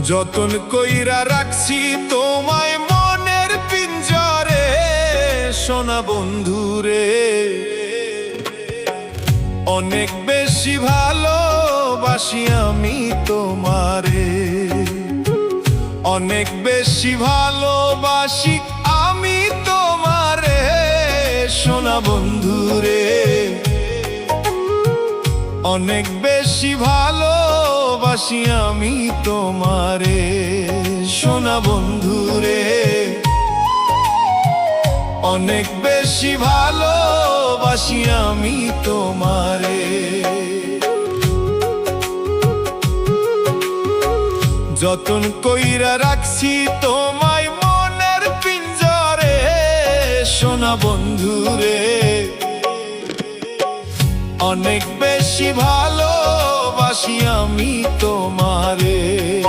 যতন কইরা রাখছি তোমায় মনের পিঞ্জরে, সোনা বন্ধুরে। অনেক বেশি ভালোবাসি আমি তোমারে, অনেক বেশি ভালোবাসি আমি তোমারে, সোনা বন্ধুরে। অনেক বেশি ভালোবাসি আমি তোমারে, সোনা বন্ধুরে। অনেক বেশি ভালোবাসি আমি তোমারে। যতন কইরা রাখছি তোমায় মনের পিঞ্জরে, সোনা বন্ধুরে। অনেক বেশি ভালোবাসি আমি তোমারে।